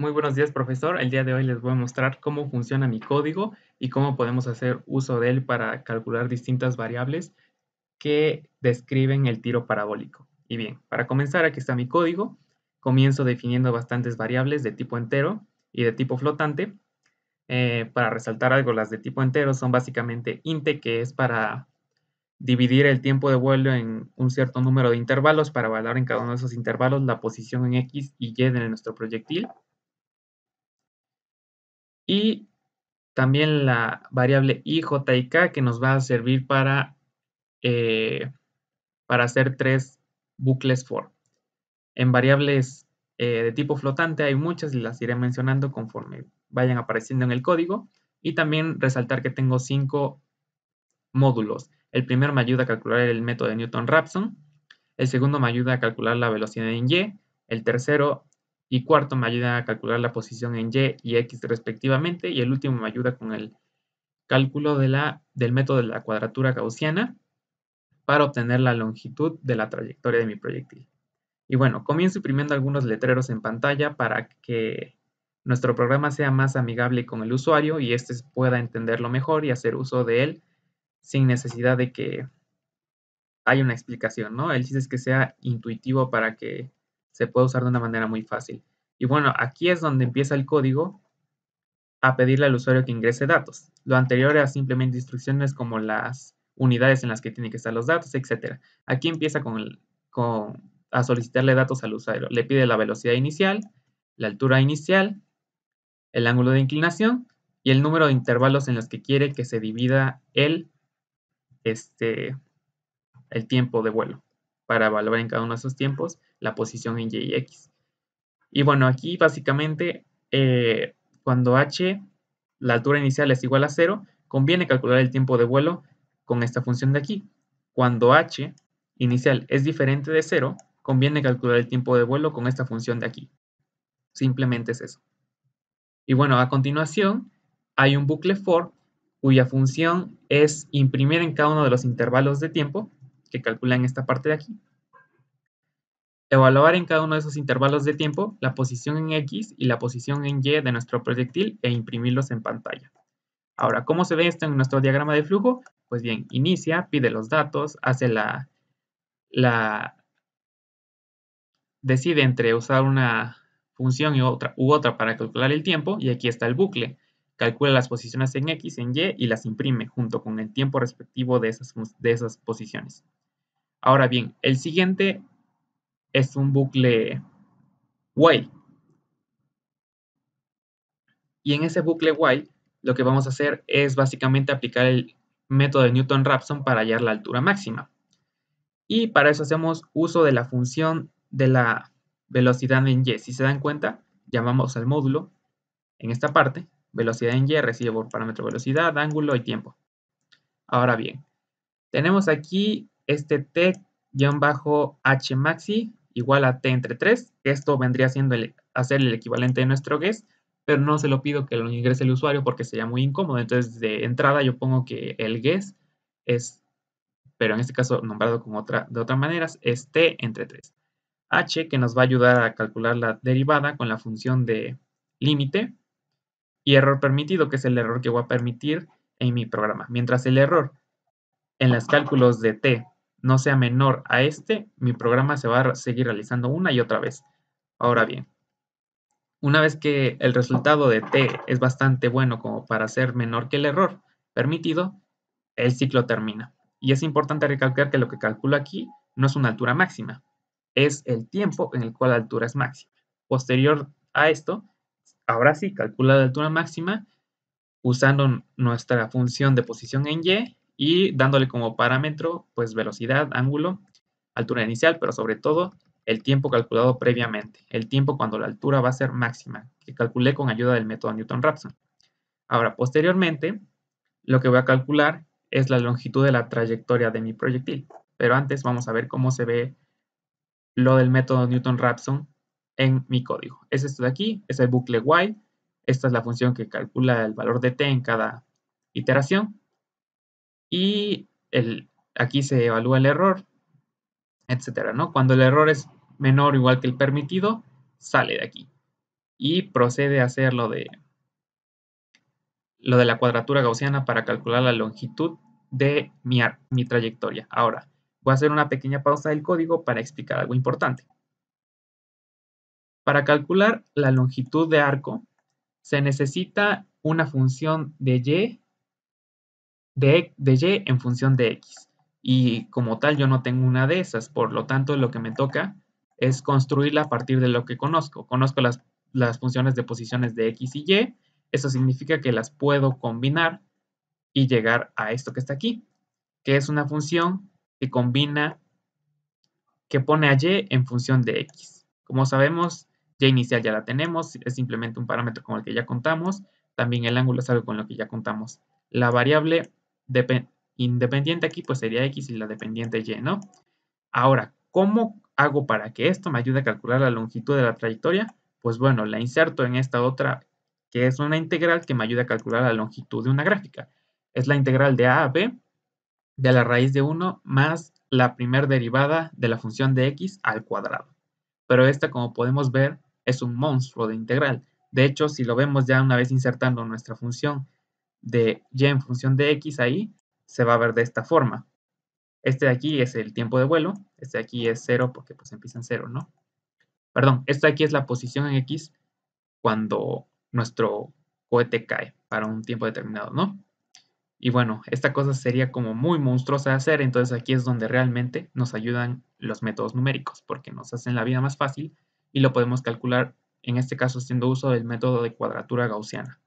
Muy buenos días, profesor. El día de hoy les voy a mostrar cómo funciona mi código y cómo podemos hacer uso de él para calcular distintas variables que describen el tiro parabólico. Y bien, para comenzar, aquí está mi código. Comienzo definiendo bastantes variables de tipo entero y de tipo flotante. Para resaltar algo, las de tipo entero son básicamente int, que es para dividir el tiempo de vuelo en un cierto número de intervalos para evaluar en cada uno de esos intervalos la posición en X y Y de nuestro proyectil. Y también la variable i, j y k, que nos va a servir eh, para hacer tres bucles for. En variables de tipo flotante hay muchas y las iré mencionando conforme vayan apareciendo en el código. Y también resaltar que tengo 5 módulos. El primero me ayuda a calcular el método de Newton-Raphson. El segundo me ayuda a calcular la velocidad en y. El tercero y cuarto me ayuda a calcular la posición en y x respectivamente. Y el último me ayuda con el cálculo del método de la cuadratura gaussiana para obtener la longitud de la trayectoria de mi proyectil. Y bueno, comienzo imprimiendo algunos letreros en pantalla para que nuestro programa sea más amigable con el usuario y éste pueda entenderlo mejor y hacer uso de él sin necesidad de que haya una explicación, ¿no? El chiste es que sea intuitivo para que se pueda usar de una manera muy fácil. Y bueno, aquí es donde empieza el código a pedirle al usuario que ingrese datos. Lo anterior era simplemente instrucciones como las unidades en las que tienen que estar los datos, etc. Aquí empieza a solicitarle datos al usuario. Le pide la velocidad inicial, la altura inicial, el ángulo de inclinación y el número de intervalos en los que quiere que se divida este, el tiempo de vuelo para evaluar en cada uno de esos tiempos la posición en y y x. Y bueno, aquí básicamente cuando h, la altura inicial es igual a 0, conviene calcular el tiempo de vuelo con esta función de aquí. Cuando h inicial es diferente de 0, conviene calcular el tiempo de vuelo con esta función de aquí. Simplemente es eso. Y bueno, a continuación hay un bucle for cuya función es imprimir en cada uno de los intervalos de tiempo que calcula en esta parte de aquí. Evaluar en cada uno de esos intervalos de tiempo la posición en X y la posición en Y de nuestro proyectil e imprimirlos en pantalla. Ahora, ¿cómo se ve esto en nuestro diagrama de flujo? Pues bien, inicia, pide los datos, hace decide entre usar una función u otra para calcular el tiempo, y aquí está el bucle. Calcula las posiciones en X, en Y las imprime junto con el tiempo respectivo de esas posiciones. Ahora bien, el siguiente es un bucle while. Y en ese bucle while, lo que vamos a hacer es básicamente aplicar el método de Newton-Raphson para hallar la altura máxima. Y para eso hacemos uso de la función de la velocidad en y. Si se dan cuenta, llamamos al módulo en esta parte, velocidad en y recibe por parámetro velocidad, ángulo y tiempo. Ahora bien, tenemos aquí este t-h maxi igual a t entre 3. Esto vendría siendo hacer el equivalente de nuestro guess, pero no se lo pido que lo ingrese el usuario porque sería muy incómodo. Entonces, de entrada yo pongo que el guess es, pero en este caso nombrado de otra manera, es t entre 3. H, que nos va a ayudar a calcular la derivada con la función de límite, y error permitido, que es el error que voy a permitir en mi programa. Mientras el error en los cálculos de t no sea menor a mi programa se va a seguir realizando una y otra vez. Ahora bien, una vez que el resultado de t es bastante bueno como para ser menor que el error permitido, el ciclo termina. Y es importante recalcar que lo que calculo aquí no es una altura máxima, es el tiempo en el cual la altura es máxima. Posterior a esto, ahora sí, calcula la altura máxima usando nuestra función de posición en y dándole como parámetro pues velocidad, ángulo, altura inicial, pero sobre todo el tiempo calculado previamente, el tiempo cuando la altura va a ser máxima, que calculé con ayuda del método Newton-Raphson. Ahora, posteriormente, lo que voy a calcular es la longitud de la trayectoria de mi proyectil, pero antes vamos a ver cómo se ve lo del método Newton-Raphson en mi código. Es esto de aquí, es el bucle while. Esta es la función que calcula el valor de t en cada iteración. Y aquí se evalúa el error, etcétera, ¿no? Cuando el error es menor o igual que el permitido, sale de aquí. y procede a hacer lo de la cuadratura gaussiana para calcular la longitud de mi trayectoria. Ahora, voy a hacer una pequeña pausa del código para explicar algo importante. Para calcular la longitud de arco, se necesita una función de y en función de x. Y como tal, yo no tengo una de esas, por lo tanto, lo que me toca es construirla a partir de lo que conozco. Conozco las funciones de posiciones de x y y, eso significa que las puedo combinar y llegar a esto que está aquí, que es una función que combina, que pone a y en función de x. Como sabemos, y inicial ya la tenemos, es simplemente un parámetro con el que ya contamos. También el ángulo es algo con lo que ya contamos. La variable independiente aquí pues sería x y la dependiente y, ¿no? Ahora, ¿cómo hago para que esto me ayude a calcular la longitud de la trayectoria? Pues bueno, la inserto en esta otra, que es una integral que me ayuda a calcular la longitud de una gráfica. Es la integral de a b de la raíz de 1 más la primera derivada de la función de x al cuadrado. Pero esta, como podemos ver, es un monstruo de integral. De hecho, si lo vemos ya una vez insertando nuestra función de y en función de x ahí, se va a ver de esta forma. Este de aquí es el tiempo de vuelo, este de aquí es 0 porque pues empieza en 0, ¿no? Perdón, esta de aquí es la posición en x cuando nuestro cohete cae para un tiempo determinado, ¿no? Y bueno, esta cosa sería como muy monstruosa de hacer, entonces aquí es donde realmente nos ayudan los métodos numéricos, porque nos hacen la vida más fácil y lo podemos calcular, en este caso haciendo uso del método de cuadratura gaussiana,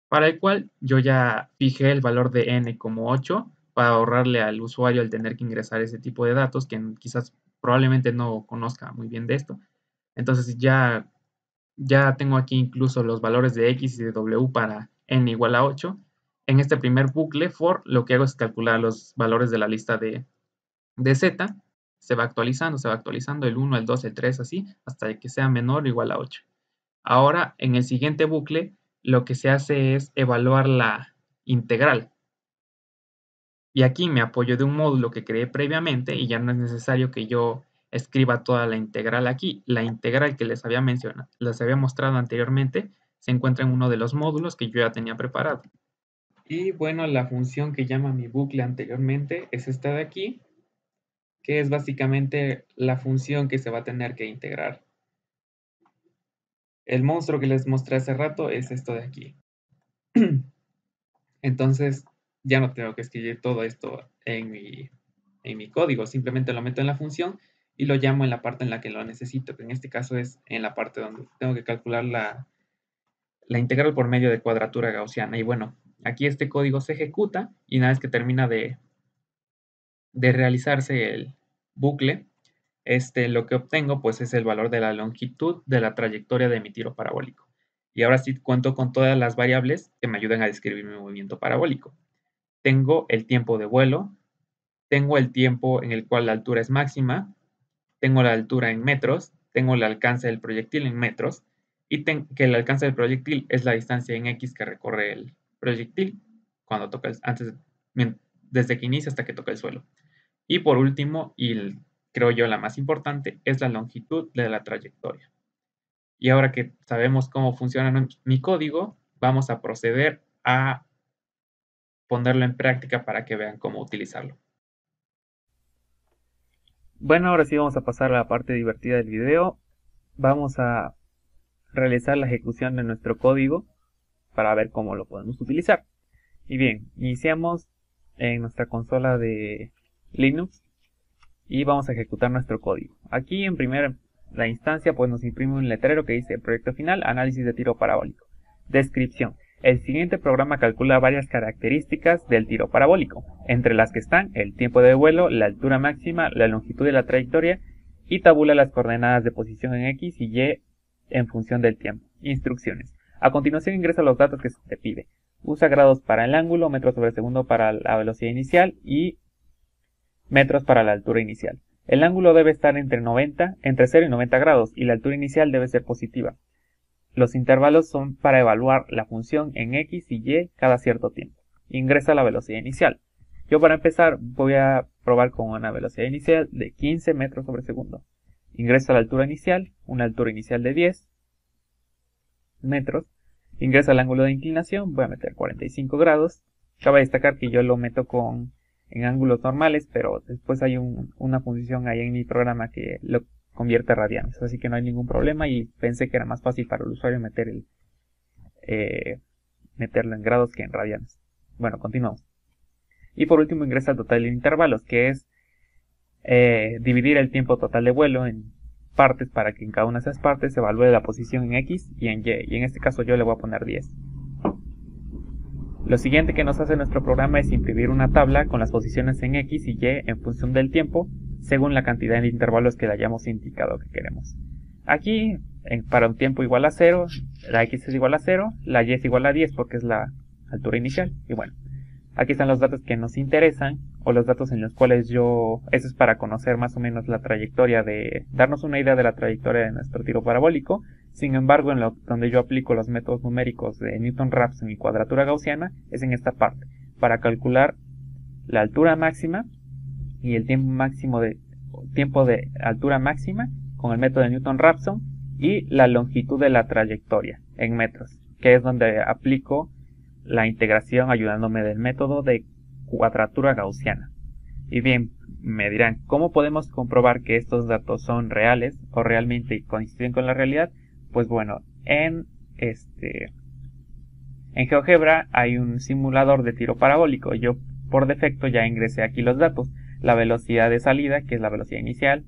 para el cual yo ya fijé el valor de n como 8 para ahorrarle al usuario el tener que ingresar ese tipo de datos que quizás probablemente no conozca muy bien de esto. Entonces ya tengo aquí incluso los valores de x y de w para n igual a 8. En este primer bucle for lo que hago es calcular los valores de la lista de z. Se va actualizando el 1, el 2, el 3, así, hasta que sea menor o igual a 8. Ahora, en el siguiente bucle, lo que se hace es evaluar la integral. Y aquí me apoyo de un módulo que creé previamente y ya no es necesario que yo escriba toda la integral aquí. La integral que les había mostrado anteriormente se encuentra en uno de los módulos que yo ya tenía preparado. Y bueno, la función que llama mi bucle anteriormente es esta de aquí, que es básicamente la función que se va a tener que integrar. El monstruo que les mostré hace rato es esto de aquí. Entonces, ya no tengo que escribir todo esto en mi código, simplemente lo meto en la función y lo llamo en la parte en la que lo necesito, que en este caso es en la parte donde tengo que calcular la integral por medio de cuadratura gaussiana. Y bueno, aquí este código se ejecuta y una vez que termina de realizarse el bucle, lo que obtengo pues es el valor de la longitud de la trayectoria de mi tiro parabólico. Y ahora sí cuento con todas las variables que me ayudan a describir mi movimiento parabólico. Tengo el tiempo de vuelo, tengo el tiempo en el cual la altura es máxima, tengo la altura en metros, tengo el alcance del proyectil en metros, y que el alcance del proyectil es la distancia en x que recorre el proyectil cuando toca desde que inicia hasta que toca el suelo. Y por último, y creo yo la más importante, es la longitud de la trayectoria. Y ahora que sabemos cómo funciona mi código, vamos a proceder a ponerlo en práctica para que vean cómo utilizarlo. Bueno, ahora sí vamos a pasar a la parte divertida del video. Vamos a realizar la ejecución de nuestro código para ver cómo lo podemos utilizar. Y bien, iniciamos en nuestra consola de Linux y vamos a ejecutar nuestro código. Aquí en primera instancia pues nos imprime un letrero que dice proyecto final, análisis de tiro parabólico. Descripción. El siguiente programa calcula varias características del tiro parabólico, entre las que están el tiempo de vuelo, la altura máxima, la longitud de la trayectoria y tabula las coordenadas de posición en X y Y en función del tiempo. Instrucciones. A continuación ingresa los datos que se te pide. Usa grados para el ángulo, metros sobre segundo para la velocidad inicial y metros para la altura inicial. El ángulo debe estar entre 0 y 90 grados y la altura inicial debe ser positiva. Los intervalos son para evaluar la función en X y Y cada cierto tiempo. Ingresa la velocidad inicial. Yo para empezar voy a probar con una velocidad inicial de 15 metros sobre segundo. Ingreso la altura inicial, una altura inicial de 10. metros. Ingreso al ángulo de inclinación, voy a meter 45 grados. Cabe destacar que yo lo meto en ángulos normales, pero después hay una función ahí en mi programa que lo convierte a radianes, así que no hay ningún problema y pensé que era más fácil para el usuario meterlo en grados que en radianes. Bueno, continuamos. Y por último ingresa el total de intervalos, que es dividir el tiempo total de vuelo en partes para que en cada una de esas partes se evalúe la posición en X y en Y. Y en este caso yo le voy a poner 10. Lo siguiente que nos hace nuestro programa es imprimir una tabla con las posiciones en X y Y en función del tiempo, según la cantidad de intervalos que le hayamos indicado que queremos. Aquí, para un tiempo igual a 0, la X es igual a 0, la Y es igual a 10 porque es la altura inicial. Y bueno, aquí están los datos que nos interesan, o los datos en los cuales eso es para conocer más o menos la trayectoria darnos una idea de la trayectoria de nuestro tiro parabólico. Sin embargo, donde yo aplico los métodos numéricos de Newton-Raphson y cuadratura gaussiana, es en esta parte, para calcular la altura máxima y el tiempo de altura máxima con el método de Newton-Raphson y la longitud de la trayectoria en metros, que es donde aplico la integración ayudándome del método de cuadratura gaussiana. Y bien, me dirán, ¿cómo podemos comprobar que estos datos son reales o realmente coinciden con la realidad? Pues bueno, en GeoGebra hay un simulador de tiro parabólico. Yo por defecto ya ingresé aquí los datos. La velocidad de salida, que es la velocidad inicial,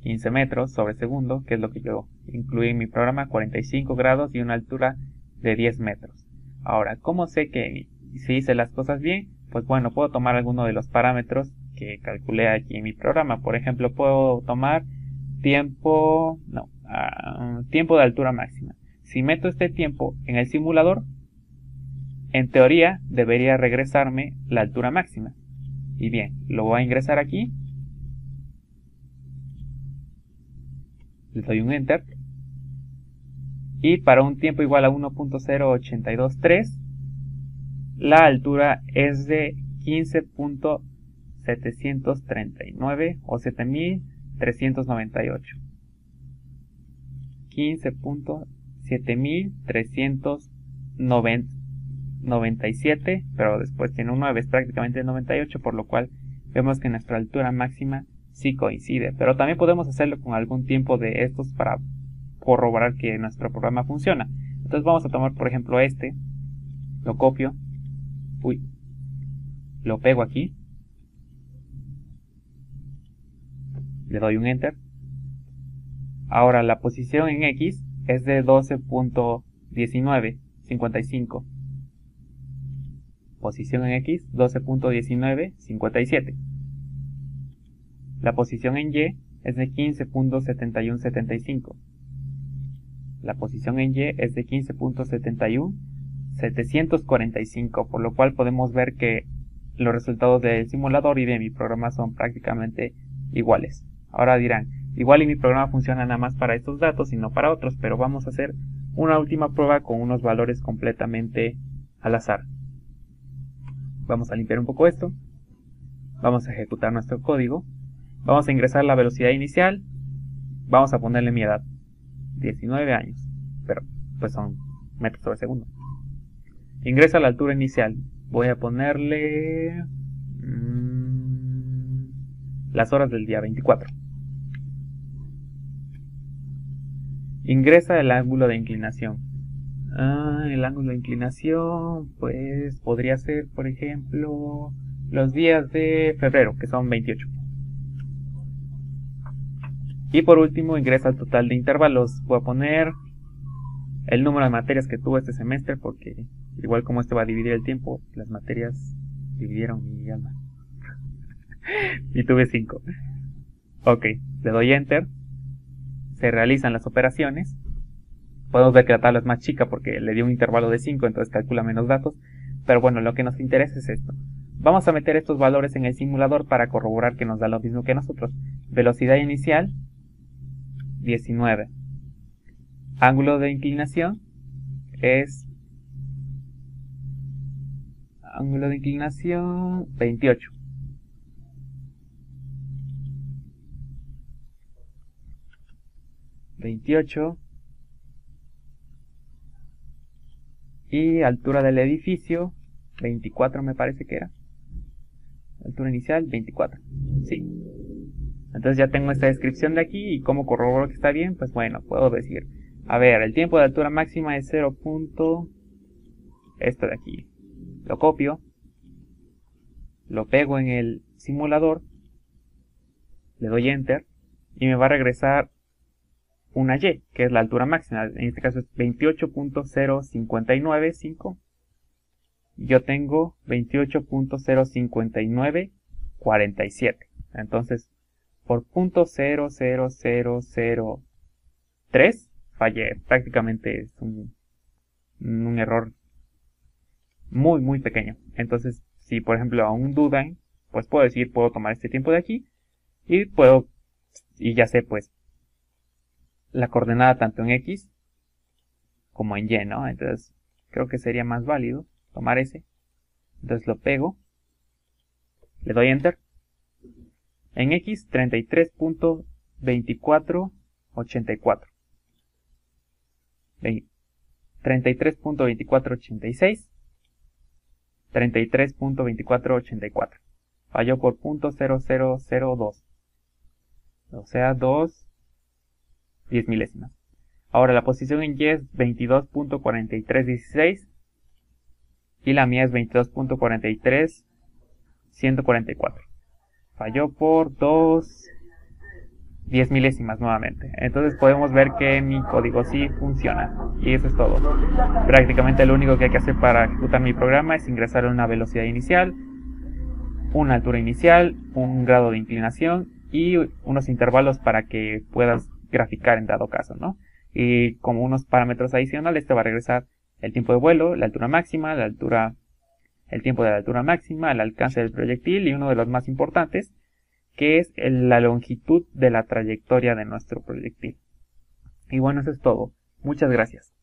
15 metros sobre segundo, que es lo que yo incluí en mi programa, 45 grados y una altura de 10 metros. Ahora, ¿cómo sé que si hice las cosas bien? Pues bueno, puedo tomar alguno de los parámetros que calculé aquí en mi programa. Por ejemplo, puedo tomar tiempo de altura máxima. Si meto este tiempo en el simulador, en teoría debería regresarme la altura máxima. Y bien, lo voy a ingresar aquí. Le doy un Enter. Y para un tiempo igual a 1.0823, la altura es de 15.739 o 7.398. 15.7397, pero después tiene un 9, es prácticamente 98, por lo cual vemos que nuestra altura máxima sí coincide. Pero también podemos hacerlo con algún tiempo de estos para corroborar que nuestro programa funciona. Entonces vamos a tomar por ejemplo lo copio, lo pego aquí, le doy un Enter. Ahora la posición en X es de 12.1955. Posición en X 12.1957. La posición en Y es de 15.7175. La posición en Y es de 15.71745, por lo cual podemos ver que los resultados del simulador y de mi programa son prácticamente iguales. Ahora dirán, igual y mi programa funciona nada más para estos datos y no para otros, pero vamos a hacer una última prueba con unos valores completamente al azar. Vamos a limpiar un poco esto. Vamos a ejecutar nuestro código. Vamos a ingresar la velocidad inicial. Vamos a ponerle mi edad. 19 años. Pero pues son metros sobre segundo. Ingresa la altura inicial. Voy a ponerle las horas del día 24. Ingresa el ángulo de inclinación. El ángulo de inclinación pues podría ser, por ejemplo, los días de febrero, que son 28. Y por último ingresa el total de intervalos. Voy a poner el número de materias que tuve este semestre, porque igual como este va a dividir el tiempo, las materias dividieron mi alma. Y tuve 5. Ok, le doy Enter. Se realizan las operaciones. Podemos ver que la tabla es más chica porque le dio un intervalo de 5, entonces calcula menos datos. Pero bueno, lo que nos interesa es esto. Vamos a meter estos valores en el simulador para corroborar que nos da lo mismo que nosotros. Velocidad inicial, 19. Ángulo de inclinación es 28. y altura del edificio 24 me parece que era. Altura inicial 24. Sí. Entonces ya tengo esta descripción de aquí y cómo corroboro que está bien, pues bueno, puedo decir, a ver, el tiempo de altura máxima es 0. Esto de aquí. Lo copio, lo pego en el simulador, le doy enter y me va a regresar una Y, que es la altura máxima. En este caso es 28.0595. Yo tengo 28.05947. Entonces, por .00003 fallé. Prácticamente es un error muy pequeño. Entonces, si por ejemplo aún dudan, pues puedo tomar este tiempo de aquí y ya sé pues la coordenada tanto en X como en Y, ¿no? Entonces, creo que sería más válido tomar ese. Entonces lo pego, le doy enter. En X 33.2484, 33.2486, 33.2484. Falló por .0002, o sea 10 milésimas. Ahora la posición en Y es 22.4316 y la mía es 22.43144. Falló por 10 milésimas nuevamente. Entonces podemos ver que mi código sí funciona. Y eso es todo. Prácticamente lo único que hay que hacer para ejecutar mi programa es ingresar una velocidad inicial, una altura inicial, un grado de inclinación y unos intervalos para que puedas graficar en dado caso, ¿no? Y como unos parámetros adicionales te va a regresar el tiempo de vuelo, la altura máxima, el tiempo de la altura máxima, el alcance del proyectil y uno de los más importantes, que es la longitud de la trayectoria de nuestro proyectil. Y bueno, eso es todo. Muchas gracias.